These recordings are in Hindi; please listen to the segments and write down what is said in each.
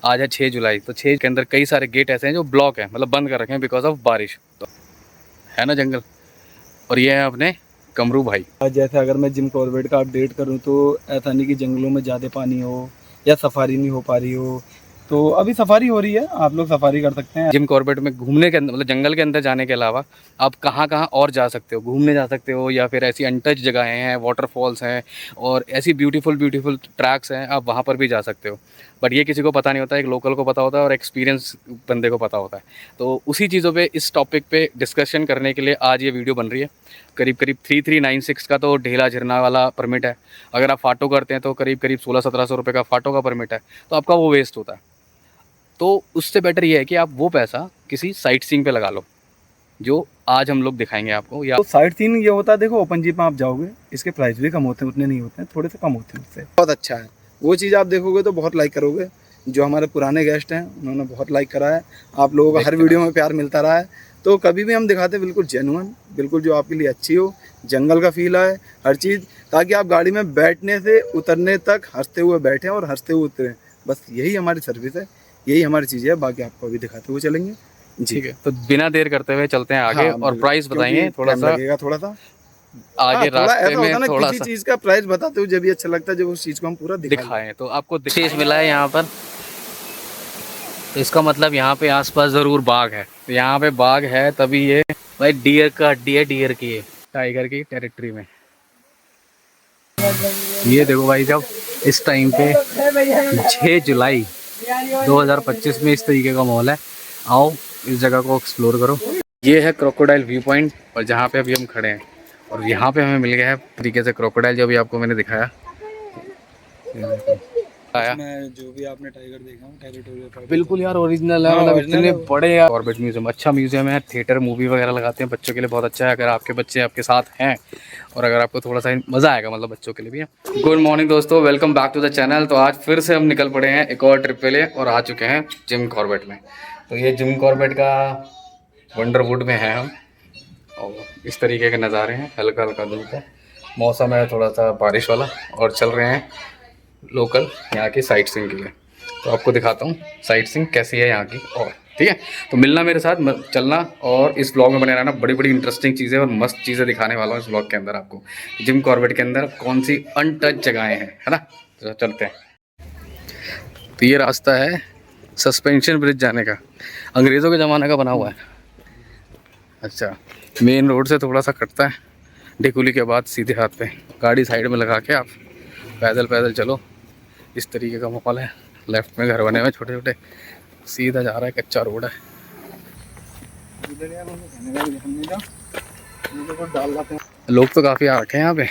आज है 6 जुलाई, तो 6 के अंदर कई सारे गेट ऐसे हैं जो ब्लॉक हैं, मतलब बंद कर रखे हैं बिकॉज ऑफ बारिश। तो है ना जंगल। और ये है अपने कमरू भाई। जैसे अगर मैं जिम कॉर्बेट का अपडेट करूं तो ऐसा नहीं कि जंगलों में ज़्यादा पानी हो या सफारी नहीं हो पा रही हो, तो अभी सफारी हो रही है, आप लोग सफारी कर सकते हैं। जिम कॉर्बेट में घूमने के अंदर, मतलब जंगल के अंदर जाने के अलावा आप कहाँ कहाँ और जा सकते हो, घूमने जा सकते हो, या फिर ऐसी अनटच जगहें हैं, वाटरफॉल्स हैं और ऐसी ब्यूटीफुल ब्यूटीफुल ट्रैक्स हैं, आप वहाँ पर भी जा सकते हो। बट ये किसी को पता नहीं होता, एक लोकल को पता होता है और एक्सपीरियंस बंदे को पता होता है। तो उसी चीज़ों पे, इस टॉपिक पे डिस्कशन करने के लिए आज ये वीडियो बन रही है। करीब करीब 3396 का तो ढेला झरना वाला परमिट है। अगर आप फ़ाटो करते हैं तो करीब करीब 1600-1700 रुपये का फ़ाटो का परमिट है, तो आपका वो वेस्ट होता है। तो उससे बेटर ये है कि आप वो पैसा किसी साइट सीइंग पे लगा लो, जो आज हम लोग दिखाएंगे आपको। या तो साइट सीन ये होता है, देखो ओपन जीप में आप जाओगे, इसके प्राइस भी कम होते हैं, उतने नहीं होते हैं, थोड़े से कम होते हैं उससे। बहुत अच्छा है, वो चीज़ आप देखोगे तो बहुत लाइक करोगे। जो हमारे पुराने गेस्ट हैं उन्होंने बहुत लाइक करा है, आप लोगों का हर वीडियो में प्यार मिलता रहा है। तो कभी भी हम दिखाते हैं बिल्कुल जेन्युइन, बिल्कुल जो आपके लिए अच्छी हो, जंगल का फील आए, हर चीज़, ताकि आप गाड़ी में बैठने से उतरने तक हंसते हुए बैठें और हंसते हुए उतरें। बस यही हमारी सर्विस है, यही हमारी चीज़ है। बाकी आपको अभी दिखाते हुए चलेंगे। ठीक है, तो बिना देर करते हुए चलते हैं आगे। हाँ, और प्राइस बताएंगे थोड़ा सा लगेगा, थोड़ा सा आगे थोड़ा रास्ते ऐसा होता है में, ना, थोड़ा किसी सा चीज़ का प्राइस बताते हो जब भी अच्छा लगता है, जब उस चीज़ को हम पूरा दिखाएं। तो आपको चीज मिला है यहाँ पर, तो इसका मतलब यहाँ पे आसपास ज़रूर बाघ है। तो यहाँ पे बाघ है तभी ये भाई डियर का हड्डी है, डियर की है, टाइगर की टेरिटरी में। ये देखो भाई, जब इस टाइम पे 6 जुलाई 2025 में इस तरीके का माहौल है। आओ इस जगह को एक्सप्लोर करो। ये है क्रोकोडाइल व्यू पॉइंट, और जहाँ पे अभी हम खड़े हैं, और यहाँ पे हमें मिल गया है तरीके से क्रोकोडाइल, जो भी आपको मैंने दिखाया। आया जो भी आपने टाइगर देखा टेरिटोरियल, बिल्कुल यार ओरिजिनल है, मतलब इतने बड़े यार। कॉर्बेट म्यूजियम अच्छा म्यूजियम है, थिएटर मूवी वगैरह लगाते हैं बच्चों के लिए, बहुत अच्छा है। अगर आपके बच्चे आपके साथ हैं और अगर आपको थोड़ा सा मज़ा आएगा, मतलब बच्चों के लिए भी है। गुड मॉर्निंग दोस्तों, welcome back to the channel. तो आज फिर से हम निकल पड़े हैं एक और ट्रिप पे लिए, और आ चुके हैं जिम कॉर्बेट में। तो ये जिम कॉर्बेट का वंडरवुड में है हम, और इस तरीके के नज़ारे हैं। हल्का हल्का धूप है, मौसम है थोड़ा सा बारिश वाला, और चल रहे हैं लोकल यहाँ की साइट सीइंग के लिए। तो आपको दिखाता हूँ साइट सीइंग कैसी है यहाँ की। और ठीक है, तो मिलना मेरे साथ, चलना, और इस ब्लॉग में बने रहना। बड़ी बड़ी इंटरेस्टिंग चीज़ें और मस्त चीज़ें दिखाने वाला हूँ इस ब्लॉग के अंदर आपको। जिम कॉर्बेट के अंदर कौन सी अनटच जगहें हैं, है ना। तो चलते हैं। तो ये रास्ता है सस्पेंशन ब्रिज जाने का, अंग्रेज़ों के ज़माने का बना हुआ है। अच्छा, मेन रोड से थोड़ा सा कटता है, ढिकुली के बाद सीधे हाथ पे गाड़ी साइड में लगा के आप पैदल पैदल चलो। इस तरीके का माहौल है। लेफ्ट में घर बने हुए छोटे छोटे, सीधा जा रहा है, कच्चा रोड है। लोग तो काफ़ी आ रखे हैं यहाँ पे,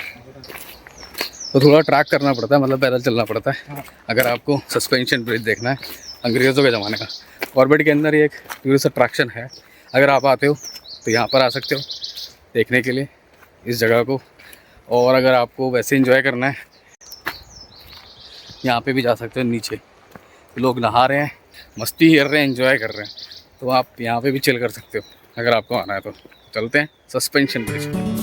तो थोड़ा ट्रैक करना पड़ता है, मतलब पैदल चलना पड़ता है अगर आपको सस्पेंशन ब्रिज देखना है अंग्रेज़ों के ज़माने का। कॉर्बेट के अंदर एक टूरिस्ट अट्रैक्शन है, अगर आप आते हो तो यहाँ पर आ सकते हो देखने के लिए इस जगह को। और अगर आपको वैसे एंजॉय करना है, यहाँ पे भी जा सकते हो। नीचे लोग नहा रहे हैं, मस्ती कर रहे हैं, एंजॉय कर रहे हैं, तो आप यहाँ पे भी चिल कर सकते हो अगर आपको आना है तो। चलते हैं सस्पेंशन ब्रिज।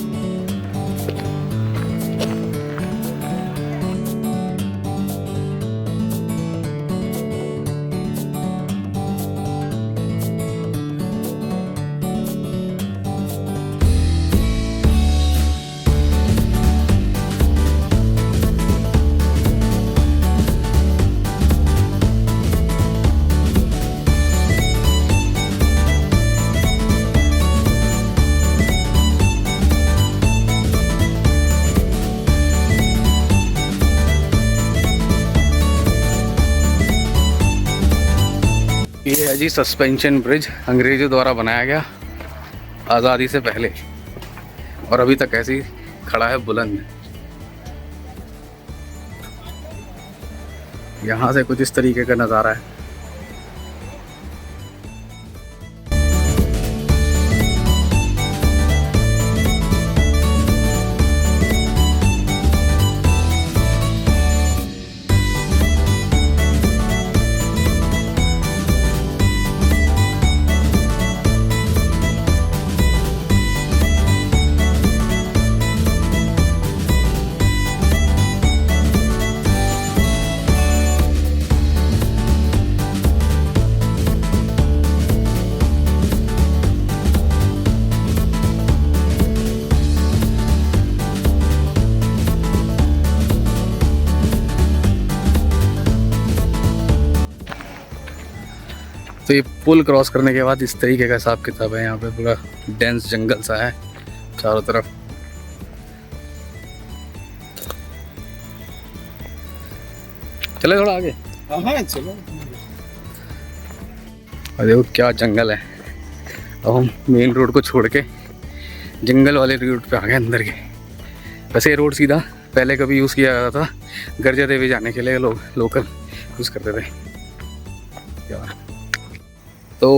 ये है जी सस्पेंशन ब्रिज, अंग्रेज़ों द्वारा बनाया गया आज़ादी से पहले, और अभी तक ऐसे ही खड़ा है बुलंद। यहाँ से कुछ इस तरीके का नज़ारा है। तो ये पुल क्रॉस करने के बाद इस तरीके का हिसाब किताब है। यहाँ पे पूरा डेंस जंगल सा है चारों तरफ। चले थोड़ा आगे। हाँ चलो। और देखो क्या जंगल है। अब हम मेन रोड को छोड़ के जंगल वाले रूट पे आ गए अंदर के। वैसे ये रोड सीधा पहले कभी यूज़ किया जाता था गर्जा देवी जाने के लिए, लोग लोकल यूज़ करते थे। तो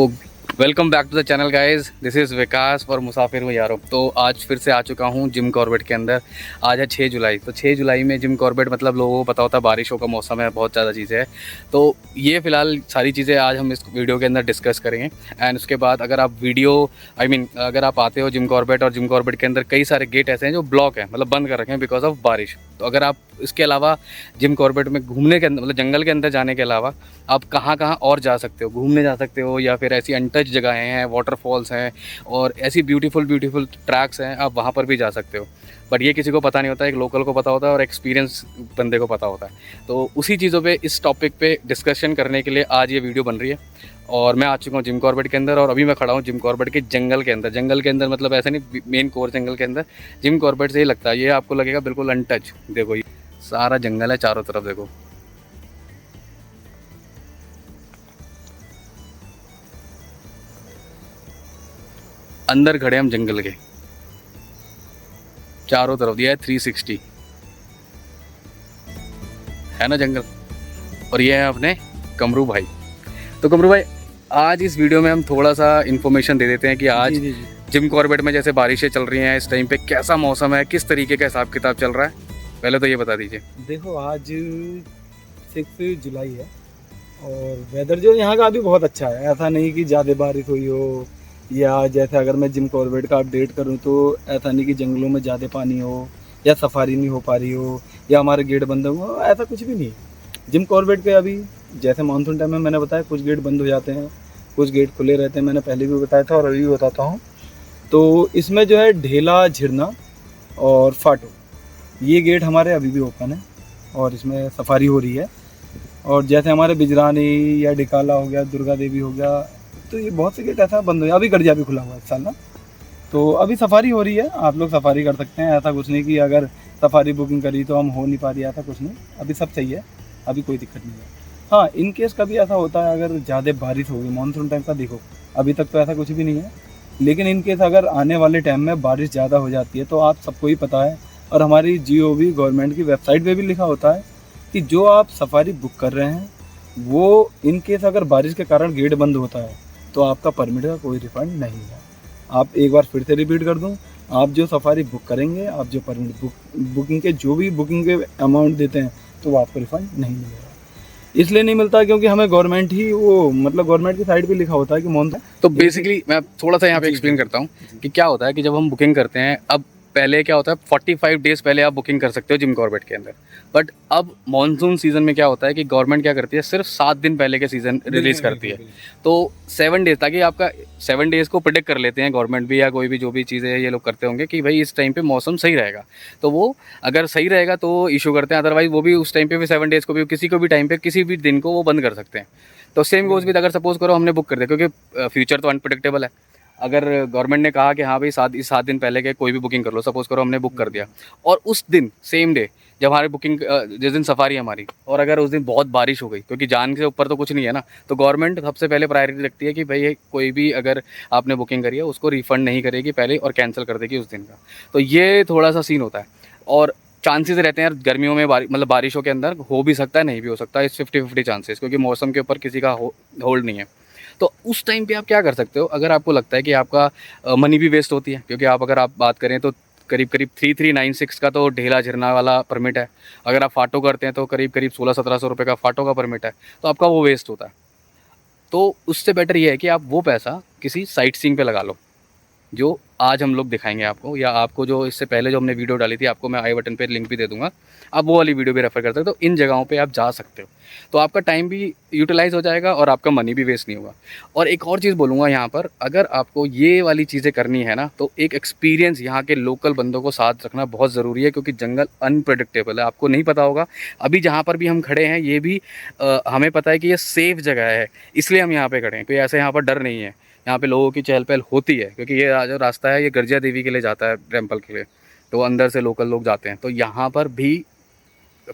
welcome back to the channel guys, this is Vikas और मुसाफिर में यारों। तो आज फिर से आ चुका हूँ जिम कॉर्बेट के अंदर। आज है 6 जुलाई। तो 6 जुलाई में जिम कॉर्बेट मतलब लोगों को पता होता है बारिशों का मौसम है, बहुत ज़्यादा चीज़ें हैं। तो ये फ़िलहाल सारी चीज़ें आज हम इस वीडियो के अंदर डिस्कस करेंगे। एंड उसके बाद अगर आप अगर आप आते हो जिम कॉर्बेट, और जिम कॉर्बेट के अंदर कई सारे गेट ऐसे हैं जो ब्लॉक हैं, मतलब बंद कर रखे हैं बिकॉज ऑफ बारिश। तो अगर आप इसके अलावा जिम कॉर्बेट में घूमने के अंदर, मतलब जंगल के अंदर जाने के अलावा आप कहाँ कहाँ और जा सकते हो, घूमने जा सकते हो, या फिर ऐसी अनटच जगहें हैं, वाटरफॉल्स हैं और ऐसी ब्यूटीफुल ट्रैक्स हैं, आप वहाँ पर भी जा सकते हो। बट ये किसी को पता नहीं होता, एक लोकल को पता होता है और एक्सपीरियंस बंदे को पता होता है। तो उसी चीज़ों पे, इस टॉपिक पे डिस्कशन करने के लिए आज ये वीडियो बन रही है। और मैं आ चुका हूँ जिम कॉर्बेट के अंदर, और अभी मैं खड़ा हूँ जिम कॉर्बेट के जंगल के अंदर। जंगल के अंदर मतलब ऐसा नहीं, मेन कोर जंगल के अंदर। जिम कॉर्बेट से ही लगता है, ये आपको लगेगा बिल्कुल अनटच। देखो ये सारा जंगल है चारों तरफ, देखो। अंदर खड़े हम जंगल के, चारों तरफ दिया है 360 है ना जंगल। और ये है अपने कमरू भाई। तो कमरू भाई, आज इस वीडियो में हम थोड़ा सा इन्फॉर्मेशन दे देते हैं कि आज जी। जिम कॉर्बेट में जैसे बारिशें चल रही हैं इस टाइम पे, कैसा मौसम है, किस तरीके का हिसाब किताब चल रहा है, पहले तो ये बता दीजिए। देखो आज 6 जुलाई है और वेदर जो यहाँ का अभी बहुत अच्छा है। ऐसा नहीं कि ज़्यादा बारिश हुई हो, या जैसे अगर मैं जिम कॉर्बेट का अपडेट करूँ तो ऐसा नहीं कि जंगलों में ज़्यादा पानी हो, या सफारी नहीं हो पा रही हो, या हमारे गेट बंद हो, ऐसा कुछ भी नहीं। जिम कॉर्बेट पे अभी जैसे मानसून टाइम में मैंने बताया कुछ गेट बंद हो जाते हैं, कुछ गेट खुले रहते हैं, मैंने पहले भी बताया था और अभी भी बताता हूँ। तो इसमें जो है ढेला, झिरना और फाटो, ये गेट हमारे अभी भी ओपन है और इसमें सफारी हो रही है। और जैसे हमारे बिजरानी या डिकाला हो गया, दुर्गा देवी हो गया, तो ये बहुत से गेट ऐसा बंद हो गया। अभी गर्जिया भी खुला हुआ है इस साल ना, तो अभी सफारी हो रही है, आप लोग सफारी कर सकते हैं। ऐसा कुछ नहीं कि अगर सफारी बुकिंग करी तो हम हो नहीं पा रही, ऐसा कुछ नहीं, अभी सब सही है, अभी कोई दिक्कत नहीं है। हाँ, इन केस कभी ऐसा होता है अगर ज़्यादा बारिश होगी मानसून टाइम का, देखो अभी तक तो ऐसा कुछ भी नहीं है, लेकिन इन केस अगर आने वाले टाइम में बारिश ज़्यादा हो जाती है तो आप सबको ही पता है, और हमारी GOV गवर्नमेंट की वेबसाइट पे भी लिखा होता है कि जो आप सफारी बुक कर रहे हैं वो इन केस अगर बारिश के कारण गेट बंद होता है तो आपका परमिट का कोई रिफंड नहीं है। आप एक बार फिर से रिपीट कर दूं, आप जो सफारी बुक करेंगे, आप जो परमिट बुकिंग के जो भी बुकिंग के अमाउंट देते हैं तो वो आपको रिफंड नहीं मिलेगा। इसलिए नहीं मिलता क्योंकि हमें गवर्नमेंट ही वो, मतलब गवर्नमेंट की साइड पे लिखा होता है कि मोहन। तो बेसिकली मैं थोड़ा सा यहाँ पे एक्सप्लेन करता हूँ कि क्या होता है कि जब हम बुकिंग करते हैं, अब पहले क्या होता है 45 डेज़ पहले आप बुकिंग कर सकते हो जिम कॉर्बेट के अंदर। बट अब मॉनसून सीज़न में क्या होता है कि गवर्नमेंट क्या करती है, सिर्फ 7 दिन पहले के सीज़न रिलीज़ करती है। तो 7 डेज़, ताकि आपका 7 डेज़ को प्रिडिक्ट कर लेते हैं गवर्नमेंट भी, या कोई भी जो भी चीज़ें ये लोग करते होंगे कि भाई इस टाइम पे मौसम सही रहेगा, तो वो अगर सही रहेगा तो इशू करते हैं। अदरवाइज वो भी उस टाइम पे भी 7 डेज़ को भी, किसी को भी टाइम पे, किसी भी दिन को वो बंद कर सकते हैं। तो सेम गोज़ विद, अगर सपोज करो हमने बुक कर दिया, क्योंकि फ्यूचर तो अनप्रिडिक्टेबल है। अगर गवर्नमेंट ने कहा कि हाँ भाई 7 दिन पहले के कोई भी बुकिंग कर लो, सपोज करो हमने बुक कर दिया, और उस दिन सेम डे जब हमारी बुकिंग, जिस दिन सफारी हमारी, और अगर उस दिन बहुत बारिश हो गई, क्योंकि जान से ऊपर तो कुछ नहीं है ना, तो गवर्नमेंट सबसे पहले प्रायोरिटी रखती है कि भाई कोई भी अगर आपने बुकिंग करी है उसको रिफंड नहीं करेगी पहले, और कैंसिल कर देगी उस दिन का। तो ये थोड़ा सा सीन होता है, और चांसेस रहते हैं यार गर्मियों में मतलब बारिशों के अंदर हो भी सकता है, नहीं भी हो सकता है, इस 50-50 चांसेस, क्योंकि मौसम के ऊपर किसी का होल्ड नहीं है। तो उस टाइम पे आप क्या कर सकते हो, अगर आपको लगता है कि आपका मनी भी वेस्ट होती है, क्योंकि अगर आप बात करें तो करीब 3396 का तो ढेला झरना वाला परमिट है। अगर आप फाटो करते हैं तो करीब 1600-1700 रुपये का फाटो का परमिट है, तो आपका वो वेस्ट होता है। तो उससे बेटर ये है कि आप वो पैसा किसी साइट सीइंग पे लगा लो। जो आज हम लोग दिखाएंगे आपको, या आपको जो इससे पहले जो हमने वीडियो डाली थी, आपको मैं आई बटन पे लिंक भी दे दूंगा, आप वो वाली वीडियो भी रेफर कर सकते हो। तो इन जगहों पे आप जा सकते हो, तो आपका टाइम भी यूटिलाइज़ हो जाएगा और आपका मनी भी वेस्ट नहीं होगा। और एक और चीज़ बोलूँगा यहाँ पर, अगर आपको ये वाली चीज़ें करनी है ना, तो एक एक्सपीरियंस यहाँ के लोकल बंदों को साथ रखना बहुत ज़रूरी है, क्योंकि जंगल अनप्रेडिक्टेबल है, आपको नहीं पता होगा। अभी जहाँ पर भी हम खड़े हैं, ये भी हमें पता है कि ये सेफ़ जगह है, इसलिए हम यहाँ पर खड़े हैं। कोई ऐसे यहाँ पर डर नहीं है, यहाँ पे लोगों की चहल पहल होती है, क्योंकि ये जो रास्ता है ये गर्जिया देवी के लिए जाता है, टेम्पल के लिए, तो अंदर से लोकल लोग जाते हैं। तो यहाँ पर भी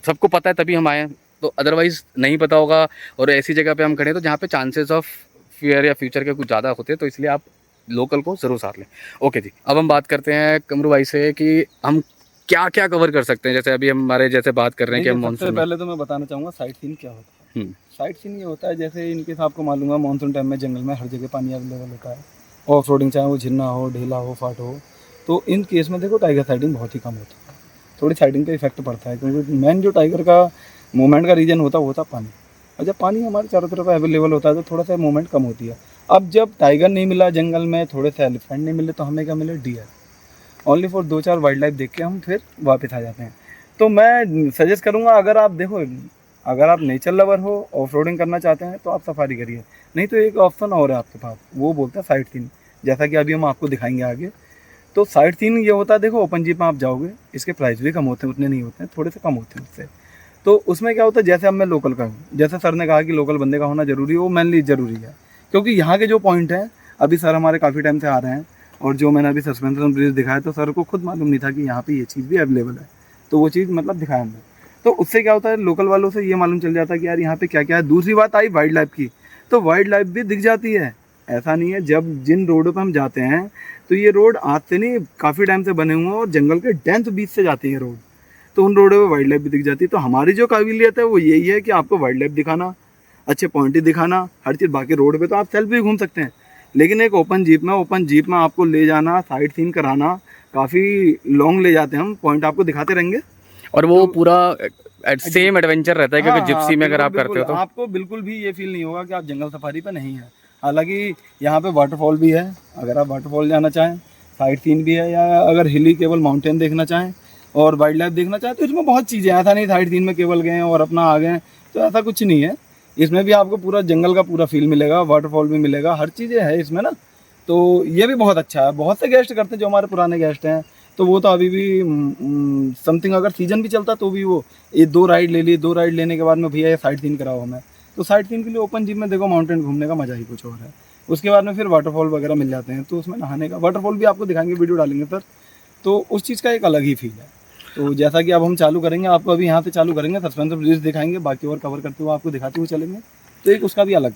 सबको पता है, तभी हम आए हैं, तो अदरवाइज़ नहीं पता होगा। और ऐसी जगह पे हम खड़े हैं तो जहाँ पे चांसेस ऑफ फियर या फ्यूचर के कुछ ज़्यादा होते हैं, तो इसलिए आप लोकल को ज़रूर साथ लें। ओके जी, अब हम बात करते हैं कमरू भाई से कि हम क्या क्या कवर कर सकते हैं। जैसे अभी हमारे जैसे बात कर रहे हैं कि हम सबसे मानसून में। पहले तो मैं बताना चाहूँगा साइट सीन क्या होता है। साइट सीन ये होता है, जैसे इनकेस आपको मालूम है मानसून टाइम में जंगल में हर जगह पानी अवेलेबल होता है। ऑफ रोडिंग चाहे वो झिन्ना हो, ढेला हो, फाट हो, तो इन केस में देखो टाइगर साइडिंग बहुत ही कम होती है। थोड़ी साइडिंग पे इफेक्ट पड़ता है, क्योंकि मेन जो टाइगर का मूवमेंट का रीजन होता है वो होता है पानी। और जब पानी हमारे चारों तरफ अवेलेबल होता है तो थोड़ा सा मूवमेंट कम होती है। अब जब टाइगर नहीं मिला जंगल में, थोड़े से एलिफेंट नहीं मिले, तो हमें क्या मिले, dear. Only for 2-4 wildlife देख के हम फिर वापस आ जाते हैं। तो मैं सजेस्ट करूँगा, अगर आप देखो, अगर आप नेचर लवर हो, ऑफ रोडिंग करना चाहते हैं, तो आप सफारी करिए। नहीं तो एक ऑप्शन और है आपके पास, वो बोलते हैं साइट सीन, जैसा कि अभी हम आपको दिखाएंगे आगे। तो साइट सीन ये होता है, देखो ओपन जीप में आप जाओगे, इसके प्राइस भी कम होते हैं, उतने नहीं होते हैं, थोड़े से कम होते हैं उससे। तो उसमें क्या होता है, जैसे अब मैं लोकल का हूँ, जैसे सर ने कहा कि लोकल बंदे का होना ज़रूरी है, वो मेनली ज़रूरी है, क्योंकि यहाँ के जो पॉइंट हैं, अभी सर हमारे काफ़ी टाइम से आ रहे हैं, और जो मैंने अभी सस्पेंशन ब्रिज दिखाया, तो सर को खुद मालूम नहीं था कि यहाँ पे ये चीज़ भी अवेलेबल है, तो वो चीज़ मतलब दिखाया हमने। तो उससे क्या होता है, लोकल वालों से ये मालूम चल जाता है कि यार यहाँ पे क्या क्या है। दूसरी बात आई वाइल्ड लाइफ की, तो वाइल्ड लाइफ भी दिख जाती है। ऐसा नहीं है, जब जिन रोडों पर हम जाते हैं, तो ये रोड आज से नहीं काफ़ी टाइम से बने हुए हैं, और जंगल के डेंथ बीच से जाती है रोड, तो उन रोडों पे वाइल्ड लाइफ भी दिख जाती है। तो हमारी जो काबिलियत है वो यही है कि आपको वाइल्ड लाइफ दिखाना, अच्छे पॉइंट ही दिखाना, हर चीज़। बाकी रोड पे तो आप सेल्फ भी घूम सकते हैं, लेकिन एक ओपन जीप में आपको ले जाना, साइट सीन कराना, काफ़ी लॉन्ग ले जाते हैं हम, पॉइंट आपको दिखाते रहेंगे। और वो पूरा सेम एडवेंचर रहता है, क्योंकि हाँ, जिप्सी में अगर आप करते हो तो आपको बिल्कुल भी ये फील नहीं होगा कि आप जंगल सफारी पे नहीं हैं। हालांकि यहाँ पे वाटरफॉल भी है, अगर आप वाटरफॉल जाना चाहें, साइट सीन भी है, या अगर हिली केवल माउंटेन देखना चाहें और वाइल्ड लाइफ देखना चाहें, तो इसमें बहुत चीज़ें हैं। ऐसा नहीं साइट सीन में केवल गए और अपना आ गए, तो ऐसा कुछ नहीं है। इसमें भी आपको पूरा जंगल का पूरा फील मिलेगा, वाटरफॉल भी मिलेगा, हर चीज़ें है इसमें ना। तो ये भी बहुत अच्छा है। बहुत से गेस्ट करते हैं जो हमारे पुराने गेस्ट हैं, तो वो तो अभी भी समथिंग, अगर सीजन भी चलता तो भी वो ये 2 राइड ले ली, 2 राइड लेने के बाद में भैया ये साइट सीन कराओ हमें। तो साइट सीन के लिए ओपन जिम में देखो माउंटेन घूमने का मजा ही कुछ और है। उसके बाद में फिर वाटरफॉल वगैरह मिल जाते हैं, तो उसमें नहाने का, वाटरफॉल भी आपको दिखाएंगे, वीडियो डालेंगे सर, तो उस चीज़ का एक अलग ही फील है। तो जैसा कि अब हम चालू करेंगे, आपको अभी यहाँ से चालू करेंगे, सस्पेंशन ब्रिज दिखाएंगे, बाकी और कवर करते हुए आपको दिखाते हुए चलेंगे, तो एक उसका भी अलग।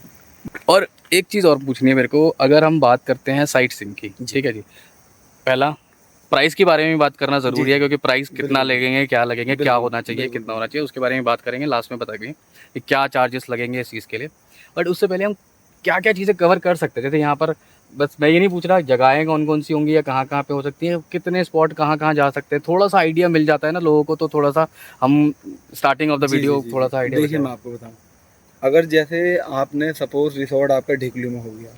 और एक चीज़ और पूछनी है मेरे को, अगर हम बात करते हैं साइट सीन की, ठीक है जी, पहला प्राइस के बारे में भी बात करना ज़रूरी है, क्योंकि प्राइस कितना लगेंगे, क्या लगेंगे, क्या होना चाहिए, कितना होना चाहिए, उसके बारे में बात करेंगे लास्ट में, बताएंगे कि क्या चार्जेस लगेंगे इस चीज़ के लिए। बट उससे पहले हम क्या क्या चीज़ें कवर कर सकते हैं। जैसे यहाँ पर बस मैं ये नहीं पूछ रहा जगहें कौन कौन सी होंगी या कहाँ कहाँ पे हो सकती है, कितने स्पॉट कहाँ कहाँ जा सकते हैं, थोड़ा सा आइडिया मिल जाता है ना लोगों को, तो थोड़ा सा हम स्टार्टिंग ऑफ द वीडियो थोड़ा सा आइडिया। देखिए मैं आपको बताऊँ, अगर जैसे आपने सपोज रिसोर्ट आपका ढिकली में हो गया,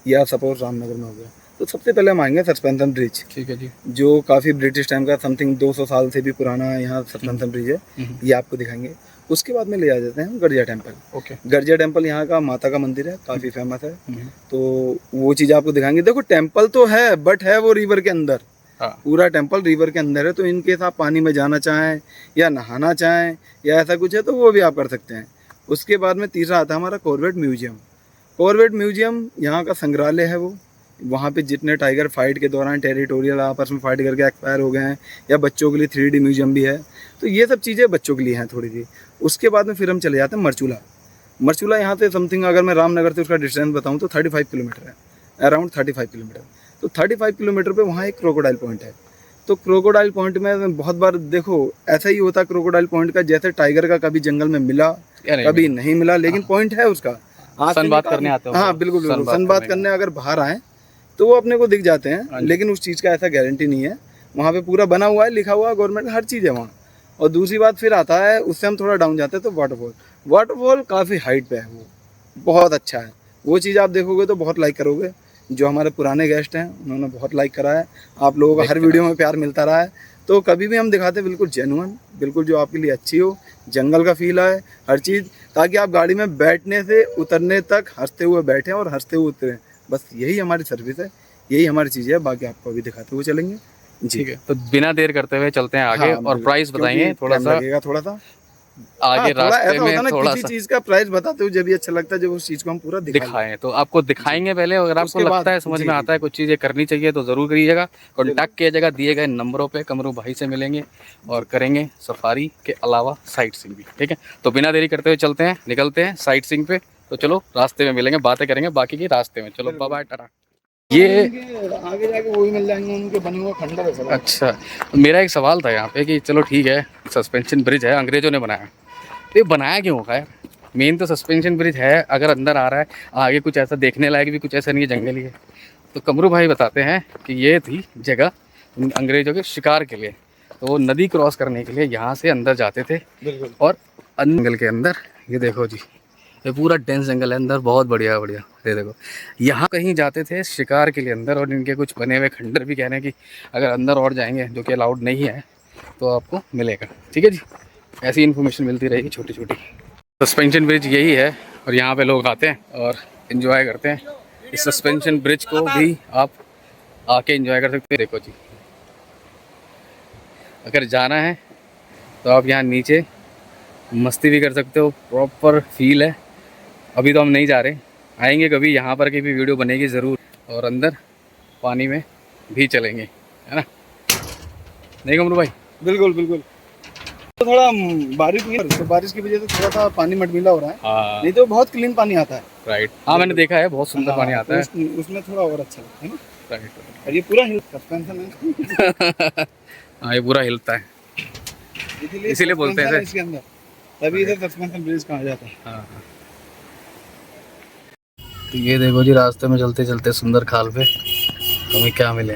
या सपोज रामनगर में हो गया, तो सबसे पहले हम आएंगे सस्पेंशन ब्रिज। ठीक है जी, जो काफ़ी ब्रिटिश टाइम का, समथिंग 200 साल से भी पुराना यहाँ सस्पेंशन ब्रिज है, ये आपको दिखाएंगे। उसके बाद में ले आ जाते हैं Garjiya temple. Okay, Garjiya temple यहाँ का माता का मंदिर है, काफ़ी फेमस है, तो वो चीज़ आपको दिखाएंगे। देखो टेम्पल तो है, बट है वो रिवर के अंदर, पूरा टेम्पल रिवर के अंदर है, तो इनकेस आप पानी में जाना चाहें या नहाना चाहें या ऐसा कुछ है, तो वो भी आप कर सकते हैं। उसके बाद में तीसरा आता है हमारा कॉर्बेट म्यूजियम। कॉर्बेट म्यूजियम यहाँ का संग्रहालय है वो, वहाँ पे जितने टाइगर फाइट के दौरान टेरिटोरियल आपस में फाइट करके एक्सपायर हो गए हैं, या बच्चों के लिए 3D म्यूजियम भी है, तो ये सब चीज़ें बच्चों के लिए हैं थोड़ी सी। उसके बाद में फिर हम चले जाते हैं मरचूला। मरचूला यहाँ से समथिंग, अगर मैं रामनगर से उसका डिस्टेंस बताऊँ तो 35 किलोमीटर है, अराउंड 35 किलोमीटर। तो 35 किलोमीटर पे वहाँ एक क्रोकोडाइल पॉइंट है। तो क्रोकोडाइल पॉइंट में बहुत बार देखो ऐसा ही होता है क्रोकोडाइल पॉइंट का, जैसे टाइगर का कभी जंगल में मिला, कभी नहीं मिला, लेकिन पॉइंट है उसका। सनबात करने आते हो? हाँ बिल्कुल बिल्कुल, सनबात करने अगर बाहर आए तो वो अपने को दिख जाते हैं, लेकिन उस चीज़ का ऐसा गारंटी नहीं है। वहाँ पे पूरा बना हुआ है, लिखा हुआ है, गवर्नमेंट हर चीज़ है वहाँ। और दूसरी बात फिर आता है, उससे हम थोड़ा डाउन जाते हैं तो वाटरफॉल। वाटरफॉल काफ़ी हाइट पे है, वो बहुत अच्छा है। वो चीज़ आप देखोगे तो बहुत लाइक करोगे, जो हमारे पुराने गेस्ट हैं उन्होंने बहुत लाइक करा है, आप लोगों का हर वीडियो में प्यार मिलता रहा है। तो कभी भी हम दिखाते हैं बिल्कुल जेन्युइन, बिल्कुल जो आपके लिए अच्छी हो, जंगल का फील आए, हर चीज़, ताकि आप गाड़ी में बैठने से उतरने तक हंसते हुए बैठें और हंसते हुए उतरें। बस यही हमारी सर्विस है, यही हमारी चीज़ है। बाकी आपको अभी दिखाते हुए चलेंगे जी। ठीक है, तो बिना देर करते हुए चलते हैं आगे। हाँ, और प्राइस बताएंगे थोड़ा सा लगेगा थोड़ा सा आगे हाँ, थोड़ा रास्ते ऐसा होता है में, ना, थोड़ा किसी सा चीज़ का प्राइस बताते हुए जब भी अच्छा लगता है जब उस चीज़ को हम पूरा दिखाएं। तो आपको दिखाएंगे पहले, अगर आपको उसके लगता बाद है समझ जी में जी आता है कुछ चीज़ें करनी चाहिए तो ज़रूर करिएगा। कॉन्टैक्ट कीजिएगा दिए गए नंबरों पे, कमरू भाई से मिलेंगे और करेंगे सफारी के अलावा साइट सीइंग भी। ठीक है, तो बिना देरी करते हुए चलते हैं, निकलते हैं साइट सीइंग पे। तो चलो रास्ते में मिलेंगे, बातें करेंगे बाकी की रास्ते में। चलो बाय बाय, टाटा। ये आगे जाके वो भी मिल जाएंगे, उनके बने हुए खंडर है सब। अच्छा, मेरा एक सवाल था यहाँ पे कि चलो ठीक है, सस्पेंशन ब्रिज है, अंग्रेजों ने बनाया, तो ये बनाया क्यों है? मेन तो सस्पेंशन ब्रिज है, अगर अंदर आ रहा है आगे कुछ ऐसा देखने लायक भी कुछ ऐसा नहीं है, जंगल ही है। तो कमरू भाई बताते हैं कि ये थी जगह अंग्रेजों के शिकार के लिए, तो वो नदी क्रॉस करने के लिए यहाँ से अंदर जाते थे। बिल्कुल। और जंगल के अंदर ये देखो जी, ये पूरा डेंस जंगल है अंदर, बहुत बढ़िया बढ़िया। ये देखो यहाँ कहीं जाते थे शिकार के लिए अंदर, और इनके कुछ बने हुए खंडर भी कह रहे हैं कि अगर अंदर और जाएंगे, जो कि अलाउड नहीं है, तो आपको मिलेगा। ठीक है जी, ऐसी इन्फॉर्मेशन मिलती रहेगी छोटी छोटी। सस्पेंशन ब्रिज यही है, और यहाँ पे लोग आते हैं और इन्जॉय करते हैं। इस सस्पेंशन ब्रिज को भी आप आके एंजॉय कर सकते हैं। देखो जी, अगर जाना है तो आप यहाँ नीचे मस्ती भी कर सकते हो, प्रॉपर फील है। अभी तो हम नहीं जा रहे, आएंगे कभी, यहाँ पर की भी वीडियो बनेगी ज़रूर, और अंदर पानी में भी चलेंगे, है ना? नहीं कमरू भाई? बिल्कुल बिल्कुल। तो थोड़ा बारिश हुई है, तो बारिश की वजह से थोड़ा सा पानी मटमिला हो रहा है। हाँ, नहीं तो बहुत क्लीन पानी आता है। राइट। हाँ, मैंने देखा है, बहुत सुंदर पानी आता है। उसमें थोड़ा और अच्छा लगता है ना। राइट। और ये पूरा हिल सस्पेंशन है। हाँ, ये पूरा हिलता है, इसीलिए बोलते हैं इसके अंदर, तभी इधर सस्पेंशन ब्रिज कहा जाता है। हाँ। तो ये देखो जी, रास्ते में चलते चलते सुंदर खाल पे हमें क्या मिले।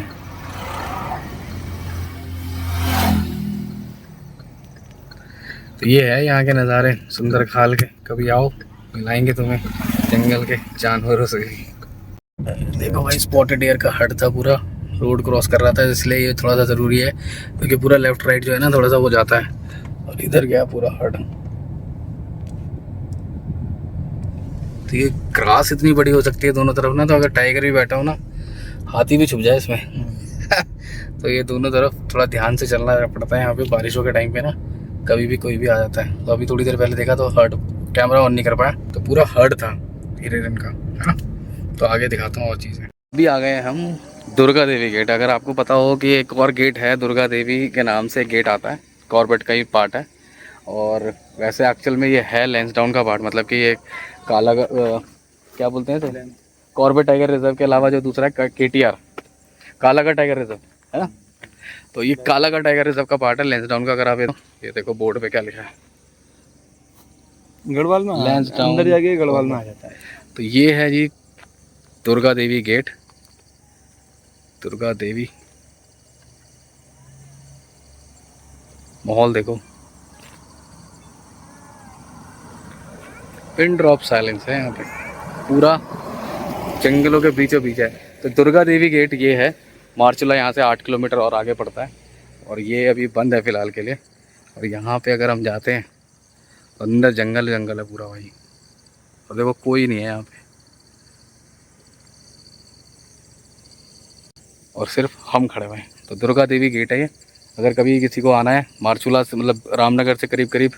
तो ये है यहाँ के नज़ारे सुंदर खाल के, कभी आओ मिलाएंगे तुम्हें जंगल के जानवरों से। देखो भाई, स्पॉटेड डियर का हट था, पूरा रोड क्रॉस कर रहा था, इसलिए ये थोड़ा सा ज़रूरी है, क्योंकि पूरा लेफ्ट राइट जो है ना थोड़ा सा वो जाता है, और इधर गया पूरा हट। तो ये ग्रास इतनी बड़ी हो सकती है दोनों तरफ ना, तो अगर टाइगर भी बैठा हो ना, हाथी भी छुप जाए इसमें। तो ये दोनों तरफ थोड़ा ध्यान से चलना पड़ता है यहाँ पे, बारिशों के टाइम पे ना कभी भी कोई भी आ जाता है। तो अभी थोड़ी देर पहले देखा तो हर्ड, कैमरा ऑन नहीं कर पाया, तो पूरा हर्ड था हिरन का, है ना? तो आगे दिखाता हूँ और चीज़ें। अभी आ गए हम दुर्गा देवी गेट। अगर आपको पता हो कि एक और गेट है दुर्गा देवी के नाम से गेट आता है, कॉर्बेट का ही पार्ट है, और वैसे एक्चुअल में ये है लैंसडाउन का पार्ट, मतलब कि ये काला क्या बोलते हैं इसे, कॉर्बेट टाइगर रिजर्व के अलावा जो दूसरा है KTR, कालागढ़ टाइगर रिजर्व, है ना? तो ये कालागढ़ टाइगर रिजर्व का पार्ट है लैंसडाउन का। अगर आप ये देखो बोर्ड पे क्या लिखा है, गढ़वाल में अंदर जाके गढ़वाल में आ जाता है। तो ये है जी दुर्गा देवी गेट, दुर्गा देवी। माहौल देखो, पिन ड्रॉप साइलेंस है यहाँ पे, पूरा जंगलों के बीचों बीच है। तो दुर्गा देवी गेट ये है, मार्चुला यहाँ से 8 किलोमीटर और आगे पड़ता है, और ये अभी बंद है फ़िलहाल के लिए। और यहाँ पे अगर हम जाते हैं तो अंदर जंगल जंगल है पूरा भाई, और देखो कोई नहीं है यहाँ पे, और सिर्फ हम खड़े हुए हैं। तो दुर्गा देवी गेट है ये। अगर कभी किसी को आना है मार्चुला से, मतलब रामनगर से करीब करीब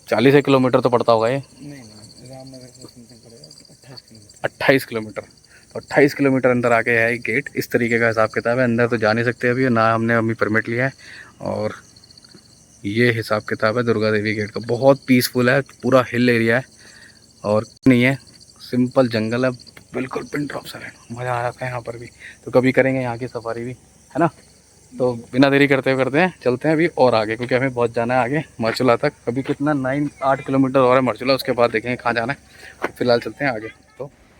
40 किलोमीटर तो पड़ता होगा ये। नहीं, रामनगर से समथिंग पड़ेगा 28 किलोमीटर। 28 किलोमीटर, तो 28 किलोमीटर अंदर आके है गेट। इस तरीके का हिसाब किताब है, अंदर तो जा नहीं सकते अभी, ना हमने अभी परमिट लिया है। और ये हिसाब किताब है दुर्गा देवी गेट का। बहुत पीसफुल है, पूरा हिल एरिया है, और नहीं है, सिंपल जंगल है, बिल्कुल पिन ड्रॉप साइलेंट, मज़ा आ जाता है यहाँ पर भी। तो कभी करेंगे यहाँ की सफारी भी, है ना? तो बिना देरी करते हैं चलते हैं अभी और आगे, क्योंकि हमें बहुत जाना है आगे मार्चुला तक। अभी कितना 9-8 किलोमीटर और है मार्चुला, उसके बाद देखेंगे कहाँ जाना है। तो फिलहाल चलते हैं आगे।